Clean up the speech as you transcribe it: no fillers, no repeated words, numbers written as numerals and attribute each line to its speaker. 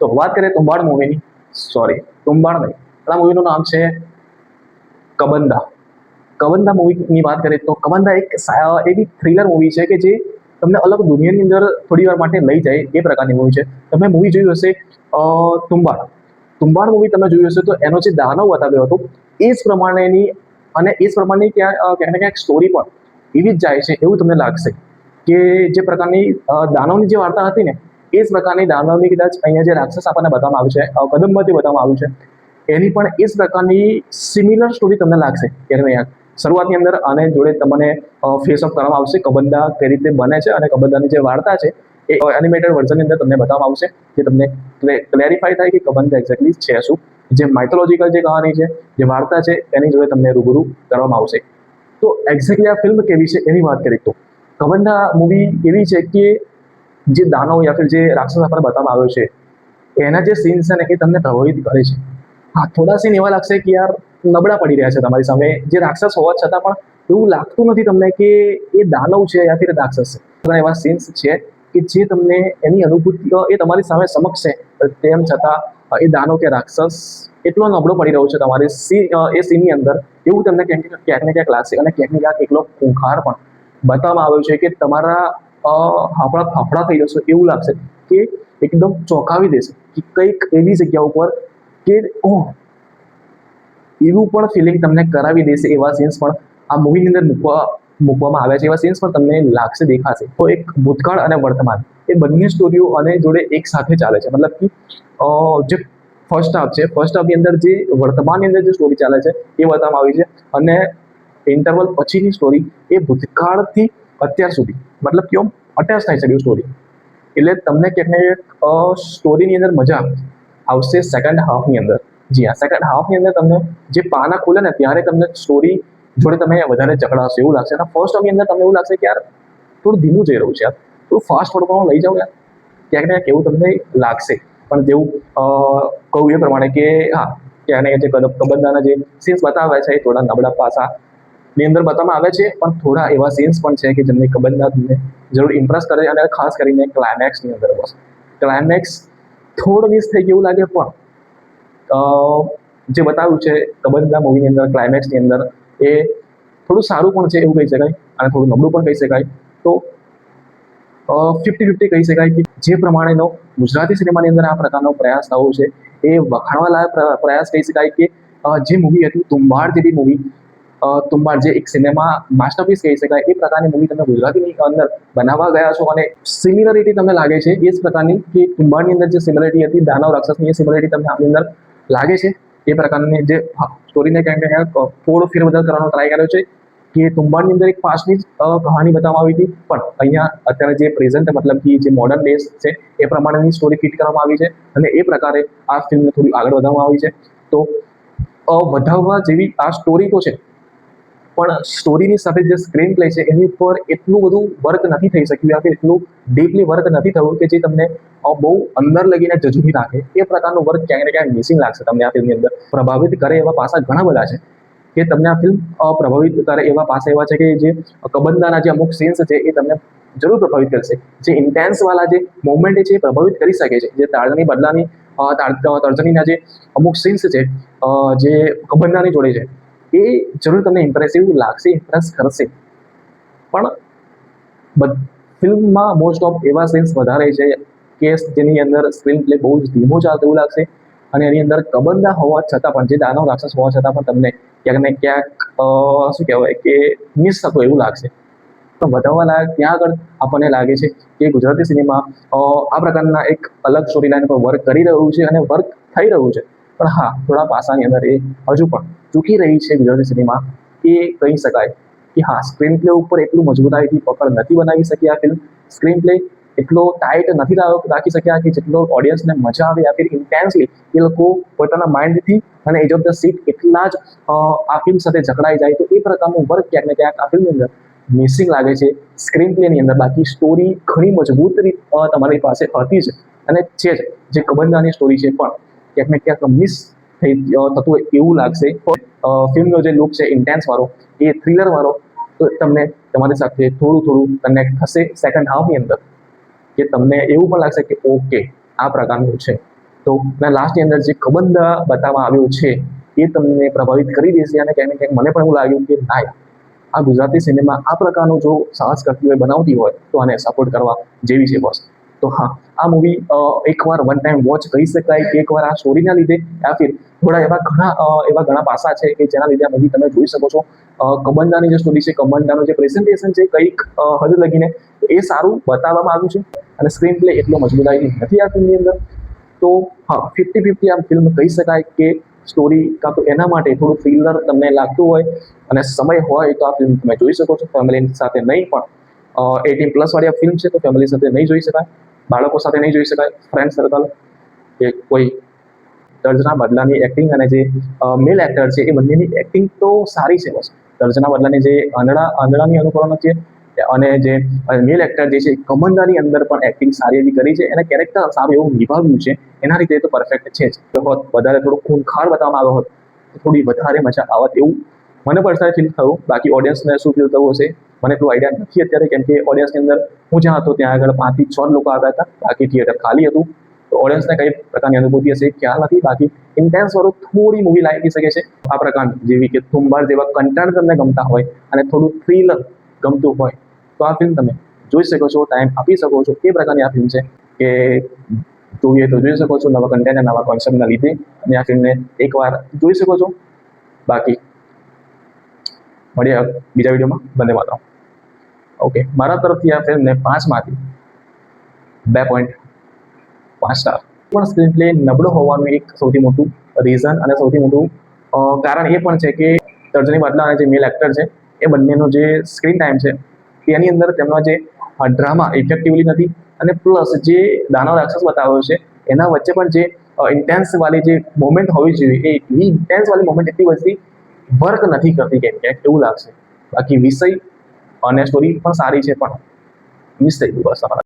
Speaker 1: તો વાત કરીએ તુંબાડ મૂવીની, સોરી તુંબાડ નહીં, આ મૂવીનું નામ છે કબંદા. કબંદા મૂવીની વાત કરીએ તો કબંદા એક એવી થ્રિલર મૂવી છે કે જે તમને અલગ દુનિયાની અંદર થોડી વાર માટે લઈ જાય એ પ્રકારની મૂવી છે. તમે મૂવી જોયું હશે તુંબાડ. તુંબાડ મૂવી તમે જોયું હશે તો એનો જે દાનવ બતાવ્યો હતો એ જ પ્રમાણેની અને એ જ પ્રમાણની ક્યાંક ને ક્યાંક સ્ટોરી પણ એવી જ જાય છે એવું તમને લાગશે કે જે પ્રકારની દાનવની જે વાર્તા હતી ને એ જ પ્રકારની દાનવની કદાચ અહીંયા જે રાક્ષસ આપણને બતાવવામાં આવ્યું છે કદમમાં જે બતાવવામાં આવ્યું છે એની પણ એ જ પ્રકારની સિમિલર સ્ટોરી તમને લાગશે ક્યાંક ને ક્યાંક. શરૂઆતની અંદર આને જોડે તમને ફેસ ઓફ કરવામાં આવશે કબંદા કઈ રીતે બને છે અને કબંદાની જે વાર્તા છે એ એનિમેટેડ વર્ઝનની અંદર તમને બતાવવામાં આવશે જે તમને ક્લેરિફાઈ થાય કે કબંદા એક્ઝેક્ટલી છે શું, જે માઇથોલોજીકલ જે કહાની છે જે વાર્તા છે એની જોડે તમને રૂબરૂ કરવામાં આવશે. તો એક્ઝેક્ટલી આ ફિલ્મ કેવી છે એની વાત કરીએ તો કબંદા મૂવી એવી છે કે જે દાનવ યા ફિર જે રાક્ષસ આપણને બતાવવામાં આવ્યો છે એના જે સીન છે ને એ તમને પ્રભાવિત કરે છે. હા, થોડા સીન એવા લાગશે કે યાર નબળા પડી રહ્યા છે તમારી સામે, જે રાક્ષસ હોવા છતાં પણ એવું લાગતું નથી તમને કે એ દાનવ છે યા ફિર રાક્ષસ છે. ઘણા એવા સીન્સ છે કે જે તમને એની અનુભૂતિ એ તમારી સામે સમક્ષ છે તેમ છતાં એ દાનવ કે રાક્ષસ એટલો નબળો પડી રહ્યો છે તમારી એ સીનની અંદર એવું તમને ક્યાંક ને ક્યાંક લાગશે અને ક્યાંક ને ક્યાંક એટલો ખૂંખાર પણ બતાવવામાં આવ્યો છે કે તમારા હાફળા ફાફડા થઈ જશે એવું લાગશે કે એકદમ ચોંકાવી દેશે કે કંઈક એવી જગ્યા ઉપર કે ઓહ એવું પણ ફિલિંગ તમને કરાવી દેશે એવા સીન્સ પણ આ મૂવીની અંદર મૂકવામાં આવ્યા છે. એવા સીન્સ પણ તમને લાગશે, દેખાશે. તો એક ભૂતકાળ અને વર્તમાન એ બંને સ્ટોરીઓ અને જોડે એક સાથે ચાલે છે. મતલબ કે જે ફર્સ્ટ હાફ છે ફર્સ્ટ હાફની અંદર જે વર્તમાનની અંદર જે સ્ટોરી ચાલે છે એ બતાવવામાં આવી છે અને ઇન્ટરવલ પછીની સ્ટોરી એ ભૂતકાળથી અત્યાર સુધી મતલબ કેવો અટેચ થાય છે સ્ટોરી. એટલે તમને ક્યાંક ને ક્યાંક સ્ટોરીની અંદર મજા આવશે સેકન્ડ હાફની અંદર. જી હા, સેકન્ડ હાફની અંદર તમને જે પાના ખુલે ને ત્યારે તમને સ્ટોરી જોડે તમે વધારે જકડાશો એવું લાગશે અને ફર્સ્ટ હાફની અંદર તમને એવું લાગશે કે યાર થોડું ધીમું જઈ રહ્યું છે, યાર થોડું ફાસ્ટ થોડું લઈ જાઓ યાર, ક્યાંક ને ક્યાંક એવું તમને લાગશે. પણ જેવું કહું એ પ્રમાણે કે હા, ક્યાંક ને જે કબંદાના જે સીન્સ બતાવ્યા છે એ થોડા નબળા પાસાની અંદર બતાવવામાં આવે છે, પણ થોડા એવા સીન્સ પણ છે કે જેમને કબંદા તમને જરૂર ઇમ્પ્રેસ કરે અને ખાસ કરીને ક્લાઇમેક્સની અંદર બસ ક્લાઇમેક્સ થોડું મિસ થઈ ગયું લાગે પણ જે બતાવ્યું છે કબંદા મૂવીની અંદર ક્લાઇમેક્સની અંદર એ થોડું સારું પણ છે એવું કહી શકાય અને થોડું નબળું પણ કહી શકાય. તો 50-50 કહી શકાય કે જે પ્રમાણેનો ગુજરાતી સિનેમાની અંદર આ પ્રકારનો પ્રયાસ થયો છે એ વખાણવા લાયક પ્રયાસ કહી શકાય કે જે મૂવી હતી તુંબાડ જેવી મૂવી, તુંબાડ જે એક સિનેમા માસ્ટરપીસ કહી શકાય એ પ્રકારની મૂવી તમે ગુજરાતીની અંદર બનાવવા ગયા છો અને સિમિલરિટી તમને લાગે છે એ જ પ્રકારની કે તુંબાડની અંદર જે સિમિલરિટી હતી દાનવ રાક્ષસની એ સિમિલરિટી તમને આની અંદર લાગે છે. એ પ્રકારની જે સ્ટોરીને ક્યાંક ને ક્યાંક થોડો ફેરબદલ કરવાનો ટ્રાય કર્યો છે કે તુંબાડની અંદર એક પાસ્ટની જ કહાની બતાવવામાં આવી હતી પણ અહીંયા અત્યારે જે પ્રેઝન્ટ મતલબ કે જે મોડર્ન ડેઝ છે એ પ્રમાણેની સ્ટોરી ફિટ કરવામાં આવી છે અને એ પ્રકારે આ ફિલ્મને થોડી આગળ વધારવામાં આવી છે. તો વધારવા જેવી આ સ્ટોરી તો છે પણ સ્ટોરીની સાથે જે સ્ક્રીન પ્લે છે એની ઉપર એટલું બધું વર્ક નથી થઈ શક્યું યા એટલું ડીપલી વર્ક નથી થયું કે જે તમને બહુ અંદર લગીને જજુમી રાખે એ પ્રકારનું વર્ક ક્યાંક ને ક્યાંક મિસિંગ લાગશે તમને આ ફિલ્મની અંદર. પ્રભાવિત કરે એવા પાસા ઘણા બધા છે કે તમને આ ફિલ્મ પ્રભાવિત કરે એવા પાસા એવા છે કે જે કબંદાના જે અમુક સીન્સ છે એ તમને જરૂર પ્રભાવિત કરશે. જે ઇન્ટેન્સ વાળા જે મોમેન્ટ છે એ પ્રભાવિત કરી શકે છે. જે તાળની બદલાની તર્જનીના જે અમુક સીન્સ છે જે કબંદાની જોડે છે એ જરૂર તમને ઇમ્પ્રેસિવ લાગશે, ઇમ્પ્રેસ કરશે. પણ ફિલ્મમાં મોસ્ટ ઓફ એવા સીન્સ વધારે છે કે જેની અંદર સ્ક્રીન પ્લે બહુ જ ધીમો ચાલતો એવું લાગશે અને એની અંદર કબંદા હોવા છતાં પણ જે દાનવ રાક્ષસ હોવા છતાં પણ તમને ક્યાંક ને ક્યાંક શું કહેવાય કે મિસ થતો એવું લાગશે. પણ વધારવા લાયક ત્યાં આગળ આપણને લાગે છે કે ગુજરાતી સિનેમા આ પ્રકારના એક અલગ સ્ટોરી લાઈન પર વર્ક કરી રહ્યું છે અને વર્ક થઈ રહ્યું છે. પણ હા, થોડા પાસાની અંદર એ હજુ પણ ચૂકી રહી છે ગુજરાતી સિનેમા એ કહી શકાય કે હા, સ્ક્રીન પ્લે ઉપર એટલું મજબૂતાઈથી પકડ નથી બનાવી શકી આ ફિલ્મ. સ્ક્રીન પ્લે એટલો ટાઈટ નથી રાખી શક્યા કે જેટલો ઓડિયન્સને મજા આવે યા ફિર ઇન્ટેન્સલી એ લોકો પોતાના માઇન્ડથી અને એજ ઓફ ધ સીટ એટલા જ આ ફિલ્મ સાથે જકડાઈ જાય તો એ પ્રકારનું વર્ક ક્યાંક ને ક્યાંક આ ફિલ્મની અંદર મિસિંગ લાગે છે સ્ક્રીન પ્લેની અંદર. બાકી સ્ટોરી ઘણી મજબૂત તમારી પાસે હતી જ અને છે જ. જે કબંદાની સ્ટોરી છે પણ ક્યાંક ને ક્યાંક મિસ થતું એવું લાગશે. ફિલ્મનો જે લુક છે ઇન્ટેન્સ વાળો એ થ્રિલર વાળો તો તમને તમારી સાથે થોડું કનેક્ટ થશે સેકન્ડ હાફની અંદર કે તમને એવું પણ લાગશે કે ઓકે આ પ્રકારનું છે. તો લાસ્ટની અંદર જે કબંદા બતાવવામાં આવ્યું છે એ તમને પ્રભાવિત કરી દેશે, અને ક્યાંક ને ક્યાંક મને પણ એવું લાગ્યું કે ના, આ ગુજરાતી સિનેમા આ પ્રકારનું જો સાહસ કરતી હોય, બનાવતી હોય, તો આને સપોર્ટ કરવા જેવી છે બોસ. તો હા, આ મૂવી એકવાર વન ટાઈમ વોચ કહી શકાય કે એકવાર આ સ્ટોરીના લીધે યા ફિર થોડા એવા ઘણા પાસા છે કે જેના લીધે આ મૂવી તમે જોઈ શકો છો. કબંદાની જે સ્ટોરી છે, કબંદાનું જે પ્રેઝન્ટેશન છે, કંઈક હદ લગીને એ સારું બતાવવામાં આવ્યું છે, અને સ્ક્રીન પ્લે એટલો મજબૂતાઈ નથી આ ફિલ્મની અંદર. તો હા, 50-50 આ ફિલ્મ કહી શકાય કે સ્ટોરી કાં તો એના માટે થોડું થ્રિલર તમને લાગતું હોય અને સમય હોય તો આ ફિલ્મ તમે જોઈ શકો છો. ફેમિલી સાથે નહીં, પણ 18+ વાળી આ ફિલ્મ છે, તો ફેમિલી સાથે નહીં જોઈ શકાય, બાળકો સાથે નહીં જોઈ શકાય, ફ્રેન્ડ સર્કલ કે કોઈ. દર્જના બદલાની એક્ટિંગ અને જે મેલ એક્ટર છે એ બંનેની એક્ટિંગ તો સારી છે બસ. દર્જના બદલાની જે આંધળાની અનુકરણ છે, અને જે મેલ એક્ટર જે છે કબંદાની અંદર પણ એક્ટિંગ સારી એવી કરી છે, અને કેરેક્ટર સારું એવું નિભાવ્યું છે. એના રીતે તો પરફેક્ટ છે જ. હોત વધારે થોડું ખૂનખાર બતાવવામાં આવ્યો હોત તો થોડી વધારે મજા આવત એવું મને પર્સનલી ફીલ થયું. બાકી ઓડિયન્સને શું ફીલ થવું હશે મને એટલું આઈડિયા નથી અત્યારે, કેમ કે ઓડિયન્સની અંદર હું જ્યાં હતો ત્યાં આગળ 5 થી 6 લોકો આવ્યા હતા, બાકી થિયેટર ખાલી હતું. તો ઓડિયન્સને કઈ પ્રકારની અનુભૂતિ હશે ખ્યાલ નથી. બાકી ઇન્ટેન્સ વાળું થોડી મૂવી લાગી શકે છે આ પ્રકારની, જેવી કે તુંબાડ જેવા કન્ટેન્ટ તમને ગમતા હોય અને થોડું થ્રિલર ગમતું હોય તો આ ફિલ્મ તમે જોઈ શકો છો, ટાઈમ આપી શકો છો. એ પ્રકારની આ ફિલ્મ છે કે જોઈએ તો જોઈ શકો છો, નવા કન્ટેન્ટ અને નવા કોન્સેપ્ટના લીધે, અને આ ફિલ્મને એકવાર જોઈ શકો છો. બાકી મળીએ બીજા વિડીયોમાં. વંદે માતરમ. ઓકે, મારા તરફથી આ ફિલ્મને 5માંથી 2.5 સ્ટાર. પણ સ્ક્રીન પ્લે નબળો હોવાનું એક સૌથી મોટું રીઝન અને સૌથી મોટું કારણ એ પણ છે કે તર્જની બાટલા અને જે મેલ એક્ટર છે એ બંનેનો જે સ્ક્રીન ટાઈમ છે તેની અંદર તેમનો જે ડ્રામા ઇફેક્ટિવલી નથી, અને પ્લસ જે દાનવ રાક્ષસ બતાવ્યો છે એના વચ્ચે પણ જે ઇન્ટેન્સ વાળી જે મોમેન્ટ હોવી જોઈએ એ ઇન્ટેન્સ વાળી મોમેન્ટ એટલી બધી વર્ક નથી કરતી, ક્યાંક એવું લાગશે. બાકી વિષય અને સ્ટોરી પણ સારી છે, પણ મિસ થઈ ગયું બસ.